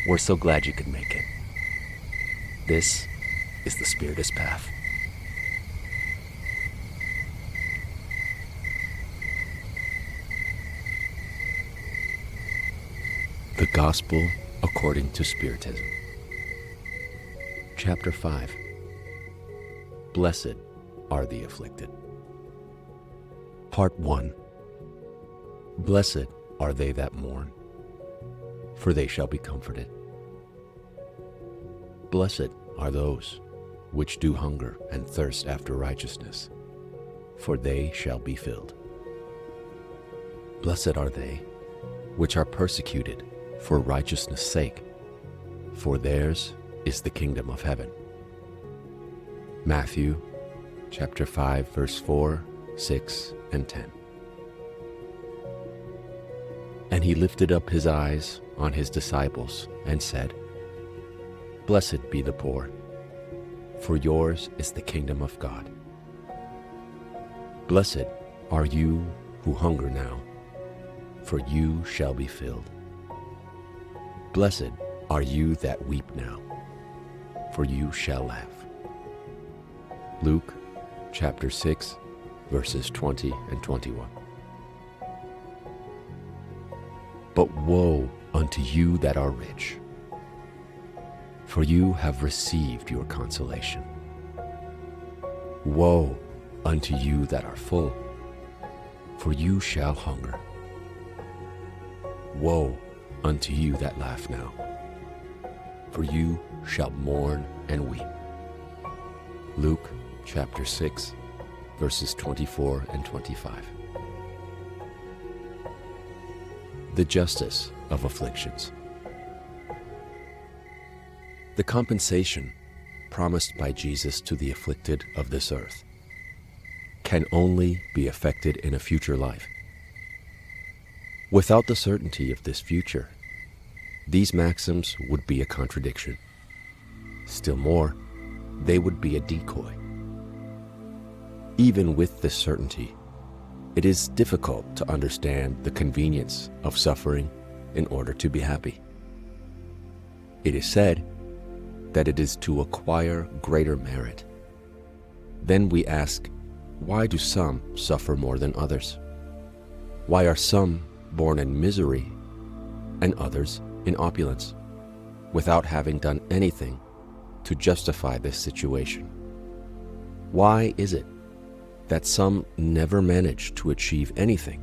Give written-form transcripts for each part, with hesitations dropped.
We're so glad you could make it. This is the Spiritist Path. The Gospel according to Spiritism. Chapter 5. Blessed are the afflicted. Part 1. Blessed are they that mourn, for they shall be comforted. Blessed are those which do hunger and thirst after righteousness, for they shall be filled. Blessed are they which are persecuted for righteousness' sake, for theirs is the kingdom of heaven. Matthew chapter 5, verse 4, 6, and 10. And he lifted up his eyes on his disciples and said, Blessed be the poor, for yours is the kingdom of God. Blessed are you who hunger now, for you shall be filled. Blessed are you that weep now, for you shall laugh. Luke chapter 6, verses 20 and 21. But woe unto you that are rich, for you have received your consolation. Woe unto you that are full, for you shall hunger. Woe unto you that laugh now, for you shall mourn and weep. Luke chapter 6, verses 24 and 25. The justice of afflictions. The compensation promised by Jesus to the afflicted of this earth can only be effected in a future life. Without the certainty of this future, these maxims would be a contradiction. Still more, they would be a decoy. Even with this certainty, it is difficult to understand the convenience of suffering in order to be happy. It is said that it is to acquire greater merit. Then we ask, why do some suffer more than others? Why are some born in misery and others in opulence, without having done anything to justify this situation? Why is it that some never manage to achieve anything,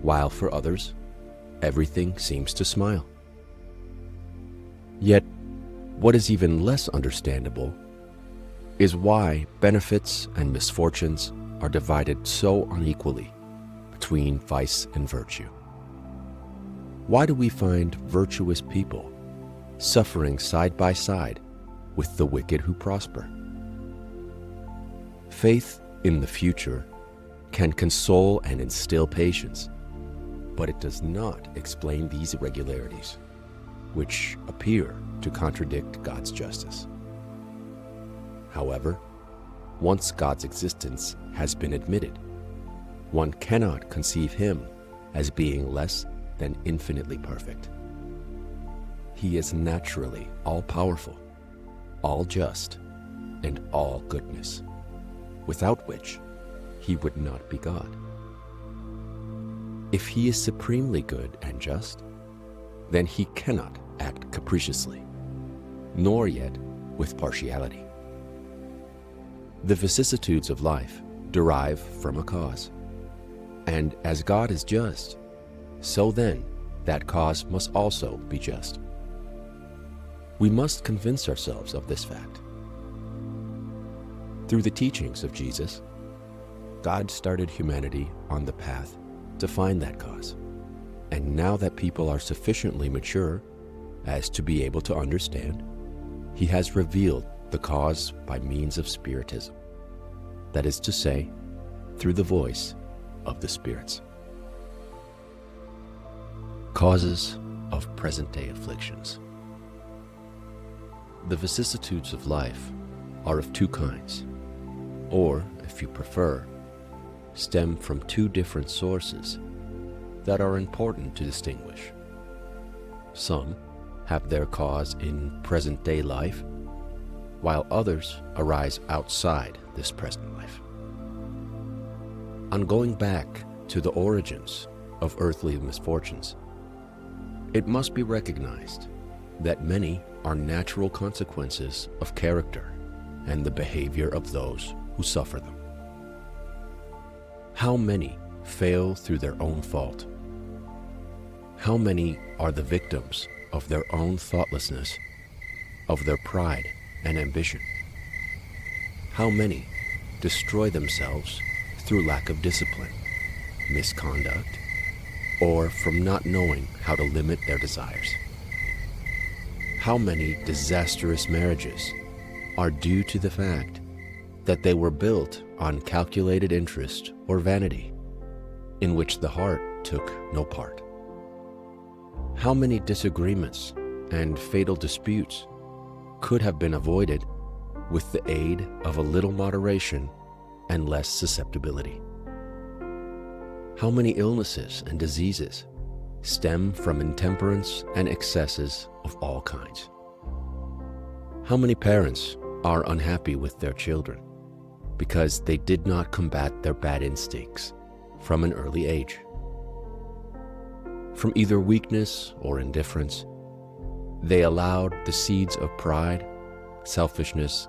while for others, everything seems to smile? Yet, what is even less understandable is why benefits and misfortunes are divided so unequally between vice and virtue. Why do we find virtuous people suffering side by side with the wicked who prosper? Faith in the future can console and instill patience, but it does not explain these irregularities, which appear to contradict God's justice. However, once God's existence has been admitted, one cannot conceive him as being less than infinitely perfect. He is naturally all-powerful, all-just, and all goodness, without which he would not be God. If he is supremely good and just, then he cannot act capriciously, nor yet with partiality. The vicissitudes of life derive from a cause, and as God is just, so then that cause must also be just. We must convince ourselves of this fact. Through the teachings of Jesus, God started humanity on the path to find that cause, and now that people are sufficiently mature as to be able to understand, he has revealed the cause by means of Spiritism, that is to say, through the voice of the spirits. Causes of present-day afflictions. The vicissitudes of life are of two kinds, or, if you prefer, stem from two different sources that are important to distinguish. Some have their cause in present-day life, while others arise outside this present life. On going back to the origins of earthly misfortunes, it must be recognized that many are natural consequences of character and the behavior of those who suffer them. How many fail through their own fault? How many are the victims of their own thoughtlessness, of their pride and ambition? How many destroy themselves through lack of discipline, misconduct, or from not knowing how to limit their desires? How many disastrous marriages are due to the fact that they were built on calculated interest or vanity, in which the heart took no part? How many disagreements and fatal disputes could have been avoided with the aid of a little moderation and less susceptibility? How many illnesses and diseases stem from intemperance and excesses of all kinds? How many parents are unhappy with their children because they did not combat their bad instincts from an early age? From either weakness or indifference, they allowed the seeds of pride, selfishness,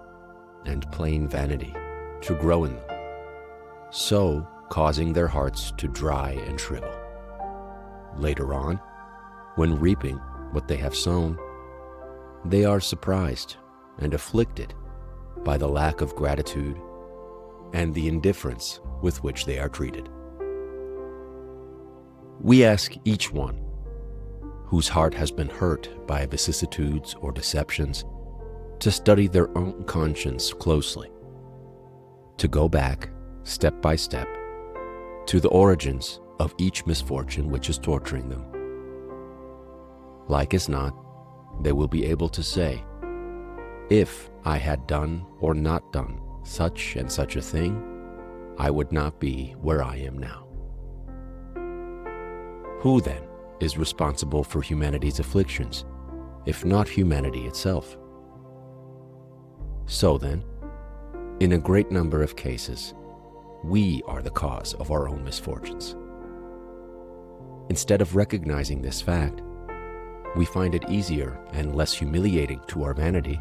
and plain vanity to grow in them, so causing their hearts to dry and shrivel. Later on, when reaping what they have sown, they are surprised and afflicted by the lack of gratitude and the indifference with which they are treated. We ask each one whose heart has been hurt by vicissitudes or deceptions to study their own conscience closely, to go back, step by step, to the origins of each misfortune which is torturing them. Like as not, they will be able to say, "If I had done or not done such and such a thing, I would not be where I am now." Who then is responsible for humanity's afflictions, if not humanity itself? So then, in a great number of cases, we are the cause of our own misfortunes. Instead of recognizing this fact, we find it easier and less humiliating to our vanity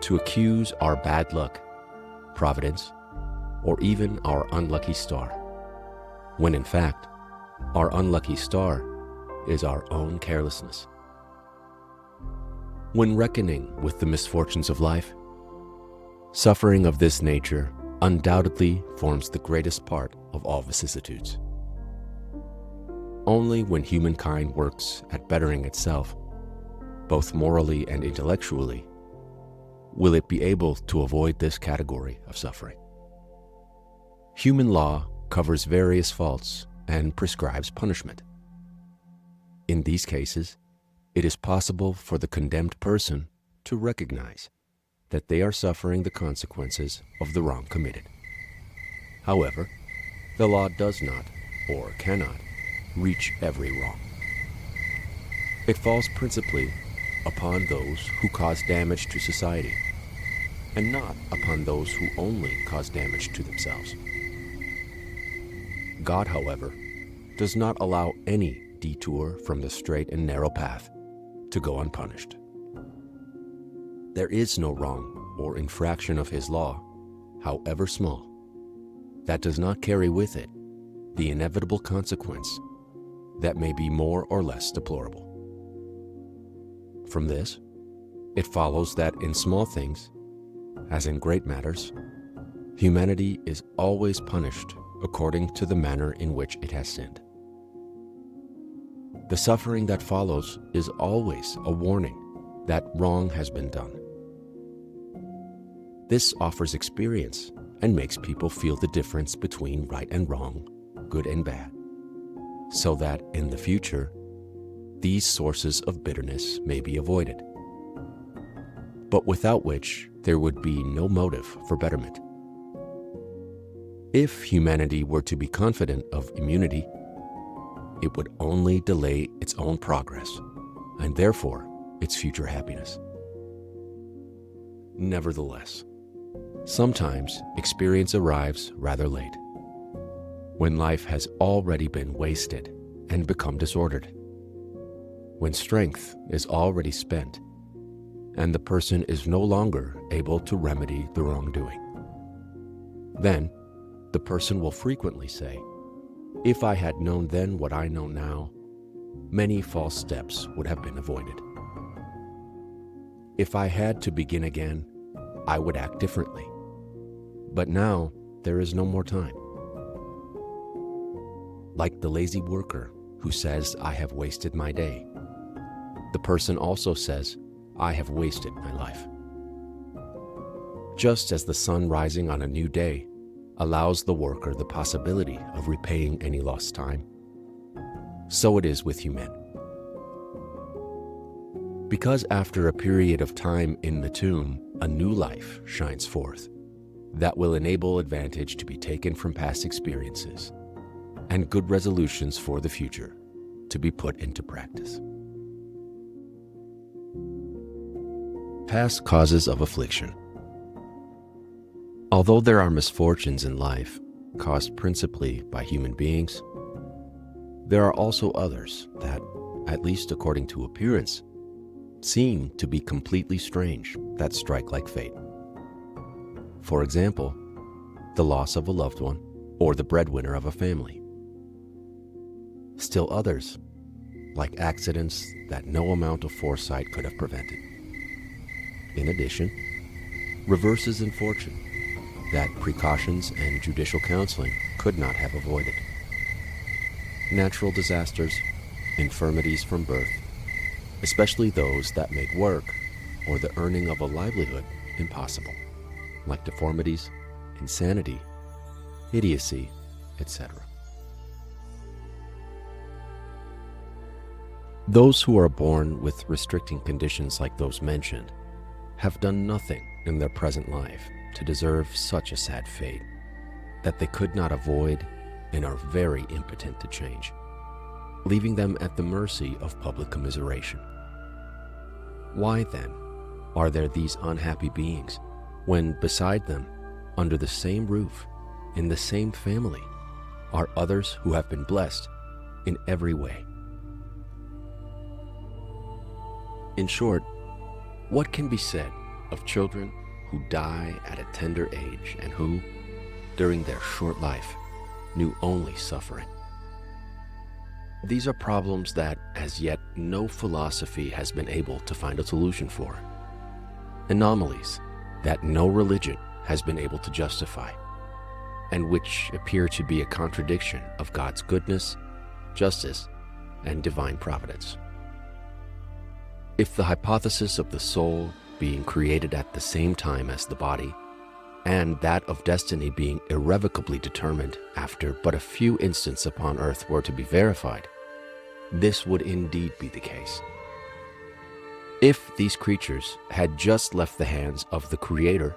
to accuse our bad luck, providence, or even our unlucky star, when in fact, our unlucky star is our own carelessness. When reckoning with the misfortunes of life, suffering of this nature undoubtedly forms the greatest part of all vicissitudes. Only when humankind works at bettering itself, both morally and intellectually, will it be able to avoid this category of suffering. Human law covers various faults and prescribes punishment. In these cases, it is possible for the condemned person to recognize that they are suffering the consequences of the wrong committed. However, the law does not, or cannot, reach every wrong. It falls principally upon those who cause damage to society, and not upon those who only cause damage to themselves. God, however, does not allow any detour from the straight and narrow path to go unpunished. There is no wrong or infraction of his law, however small, that does not carry with it the inevitable consequence that may be more or less deplorable. From this, it follows that in small things, as in great matters, humanity is always punished according to the manner in which it has sinned. The suffering that follows is always a warning that wrong has been done. This offers experience and makes people feel the difference between right and wrong, good and bad, so that in the future, these sources of bitterness may be avoided, but without which there would be no motive for betterment. If humanity were to be confident of immunity, it would only delay its own progress, and therefore its future happiness. Nevertheless, sometimes experience arrives rather late, when life has already been wasted and become disordered, when strength is already spent, and the person is no longer able to remedy the wrongdoing. Then, the person will frequently say, "If I had known then what I know now, many false steps would have been avoided. If I had to begin again, I would act differently. But now there is no more time." Like the lazy worker who says, "I have wasted my day," the person also says, "I have wasted my life." Just as the sun rising on a new day allows the worker the possibility of repaying any lost time, so it is with humanity. Because after a period of time in the tomb, a new life shines forth that will enable advantage to be taken from past experiences and good resolutions for the future to be put into practice. Past causes of affliction. Although there are misfortunes in life caused principally by human beings, there are also others that, at least according to appearance, seem to be completely strange that strike like fate. For example, the loss of a loved one or the breadwinner of a family. Still others, like accidents that no amount of foresight could have prevented. In addition, reverses in fortune that precautions and judicial counseling could not have avoided. Natural disasters, infirmities from birth, especially those that make work or the earning of a livelihood impossible, like deformities, insanity, idiocy, etc. Those who are born with restricting conditions like those mentioned have done nothing in their present life to deserve such a sad fate that they could not avoid and are very impotent to change, leaving them at the mercy of public commiseration. Why then are there these unhappy beings when beside them, under the same roof, in the same family, are others who have been blessed in every way? In short, what can be said of children who die at a tender age and who, during their short life, knew only suffering? These are problems that, as yet, no philosophy has been able to find a solution for. Anomalies that no religion has been able to justify, and which appear to be a contradiction of God's goodness, justice, and divine providence. If the hypothesis of the soul being created at the same time as the body, and that of destiny being irrevocably determined after but a few instants upon earth were to be verified, this would indeed be the case. If these creatures had just left the hands of the Creator,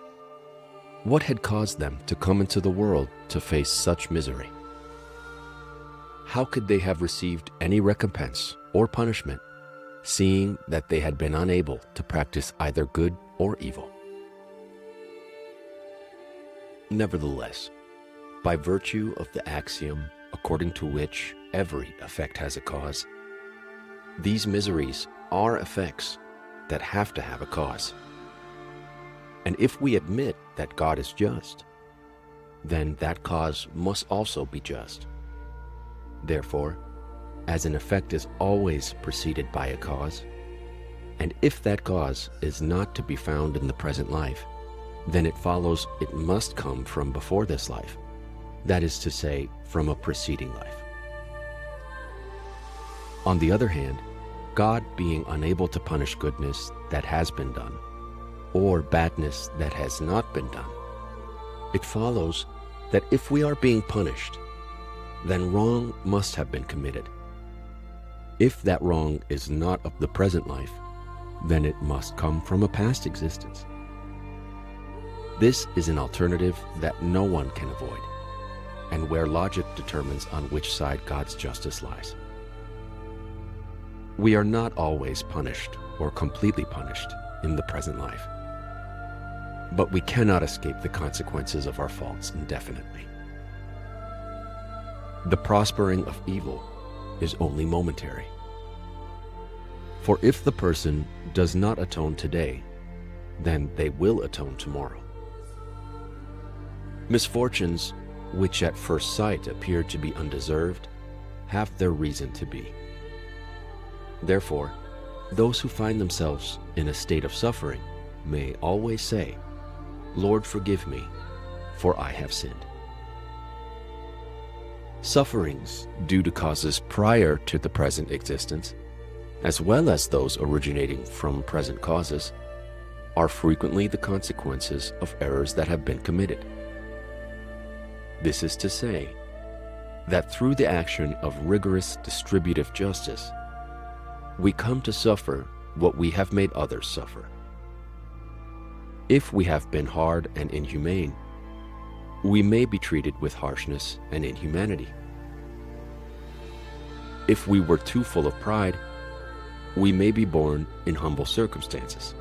what had caused them to come into the world to face such misery? How could they have received any recompense or punishment, seeing that they had been unable to practice either good or evil? Nevertheless, by virtue of the axiom according to which every effect has a cause, these miseries are effects that have to have a cause. And if we admit that God is just, then that cause must also be just. Therefore, as an effect is always preceded by a cause, and if that cause is not to be found in the present life, then it follows it must come from before this life, that is to say, from a preceding life. On the other hand, God being unable to punish goodness that has been done, or badness that has not been done, it follows that if we are being punished, then wrong must have been committed. If that wrong is not of the present life, then it must come from a past existence. This is an alternative that no one can avoid, and where logic determines on which side God's justice lies. We are not always punished or completely punished in the present life. But we cannot escape the consequences of our faults indefinitely. The prospering of evil is only momentary. For if the person does not atone today, then they will atone tomorrow. Misfortunes, which at first sight appear to be undeserved, have their reason to be. Therefore, those who find themselves in a state of suffering may always say, "Lord, forgive me, for I have sinned." Sufferings due to causes prior to the present existence, as well as those originating from present causes, are frequently the consequences of errors that have been committed. This is to say, that through the action of rigorous distributive justice, we come to suffer what we have made others suffer. If we have been hard and inhumane, we may be treated with harshness and inhumanity. If we were too full of pride, we may be born in humble circumstances.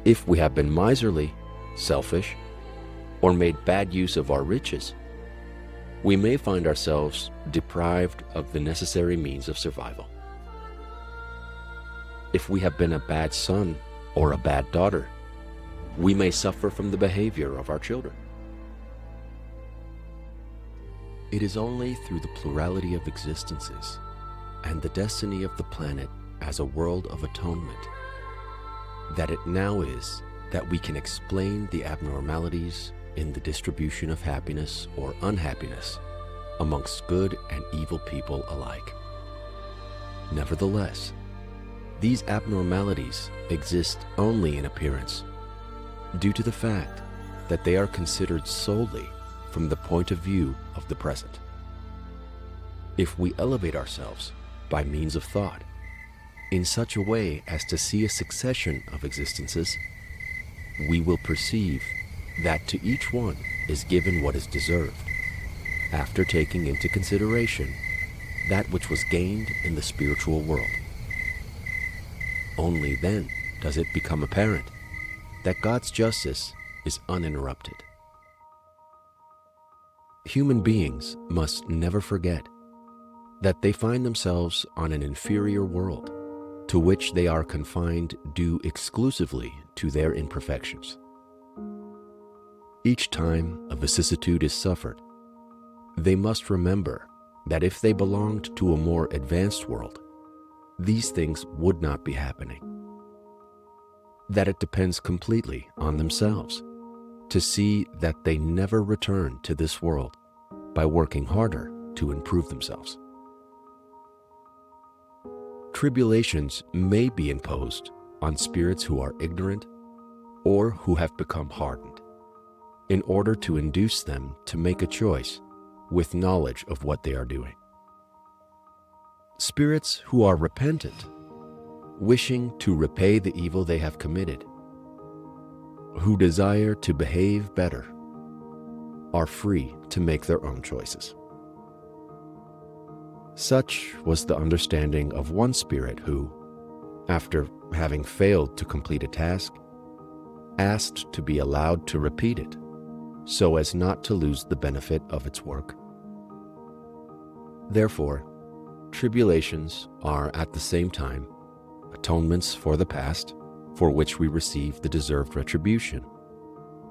If we have been miserly, selfish, or made bad use of our riches, we may find ourselves deprived of the necessary means of survival. If we have been a bad son or a bad daughter, we may suffer from the behavior of our children. It is only through the plurality of existences and the destiny of the planet as a world of atonement that it now is that we can explain the abnormalities in the distribution of happiness or unhappiness amongst good and evil people alike. Nevertheless, these abnormalities exist only in appearance, due to the fact that they are considered solely from the point of view of the present. If we elevate ourselves by means of thought in such a way as to see a succession of existences, we will perceive that to each one is given what is deserved, after taking into consideration that which was gained in the spiritual world. Only then does it become apparent that God's justice is uninterrupted. Human beings must never forget that they find themselves on an inferior world to which they are confined due exclusively to their imperfections. Each time a vicissitude is suffered, they must remember that if they belonged to a more advanced world, these things would not be happening. That it depends completely on themselves to see that they never return to this world by working harder to improve themselves. Tribulations may be imposed on spirits who are ignorant or who have become hardened, in order to induce them to make a choice with knowledge of what they are doing. Spirits who are repentant, wishing to repay the evil they have committed, who desire to behave better, are free to make their own choices. Such was the understanding of one spirit who, after having failed to complete a task, asked to be allowed to repeat it so as not to lose the benefit of its work. Therefore, tribulations are at the same time atonements for the past, for which we receive the deserved retribution,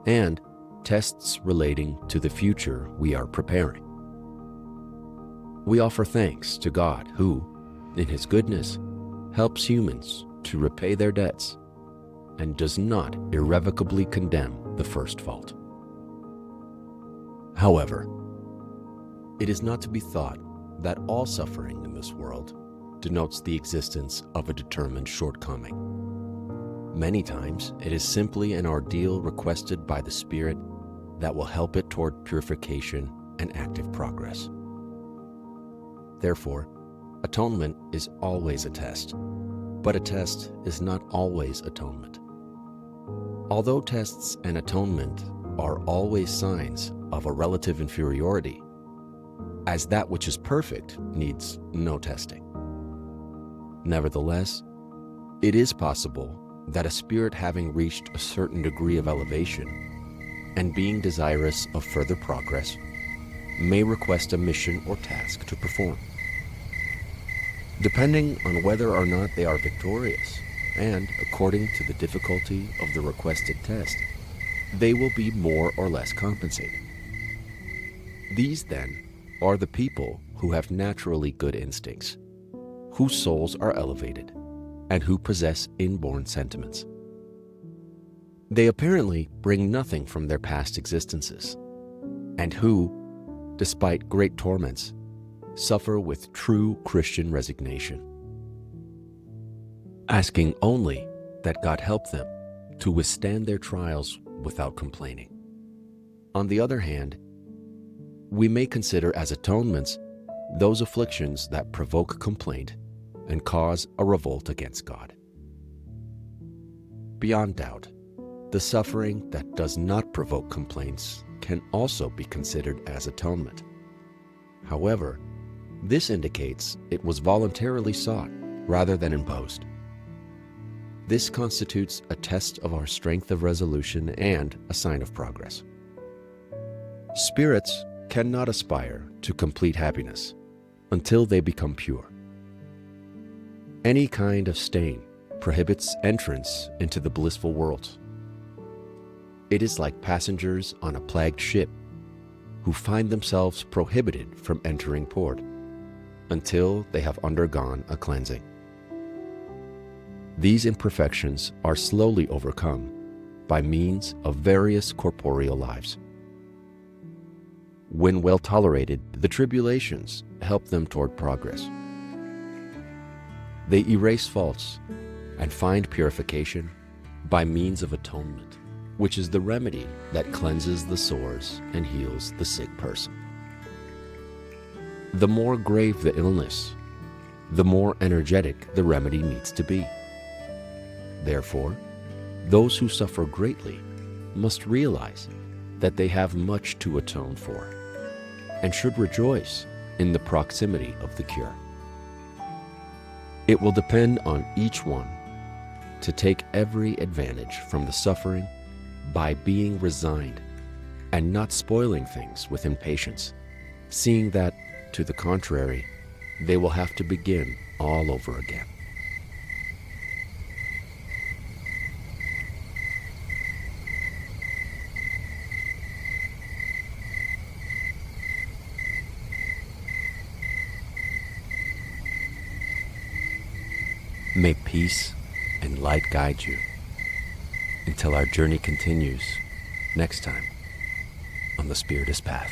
and tests relating to the future we are preparing. We offer thanks to God who, in His goodness, helps humans to repay their debts and does not irrevocably condemn the first fault. However, it is not to be thought that all suffering in this world denotes the existence of a determined shortcoming. Many times, it is simply an ordeal requested by the Spirit that will help it toward purification and active progress. Therefore, atonement is always a test, but a test is not always atonement. Although tests and atonement are always signs of a relative inferiority, as that which is perfect needs no testing. Nevertheless, It is possible that a spirit having reached a certain degree of elevation and being desirous of further progress may request a mission or task to perform. Depending on whether or not they are victorious, and according to the difficulty of the requested test, they will be more or less compensated. These, then, are the people who have naturally good instincts, whose souls are elevated, and who possess inborn sentiments. They apparently bring nothing from their past existences, and who, despite great torments, suffer with true Christian resignation, asking only that God help them to withstand their trials without complaining. On the other hand, we may consider as atonements those afflictions that provoke complaint and cause a revolt against God. Beyond doubt, the suffering that does not provoke complaints can also be considered as atonement. However, this indicates it was voluntarily sought rather than imposed. This constitutes a test of our strength of resolution and a sign of progress. Spirits cannot aspire to complete happiness until they become pure. Any kind of stain prohibits entrance into the blissful world. It is like passengers on a plagued ship who find themselves prohibited from entering port until they have undergone a cleansing. These imperfections are slowly overcome by means of various corporeal lives. When well tolerated, the tribulations help them toward progress. They erase faults and find purification by means of atonement, which is the remedy that cleanses the sores and heals the sick person. The more grave the illness, the more energetic the remedy needs to be. Therefore, those who suffer greatly must realize that they have much to atone for and should rejoice in the proximity of the cure. It will depend on each one to take every advantage from the suffering by being resigned and not spoiling things with impatience, seeing that, to the contrary, they will have to begin all over again. May peace and light guide you until our journey continues next time on the Spiritist Path.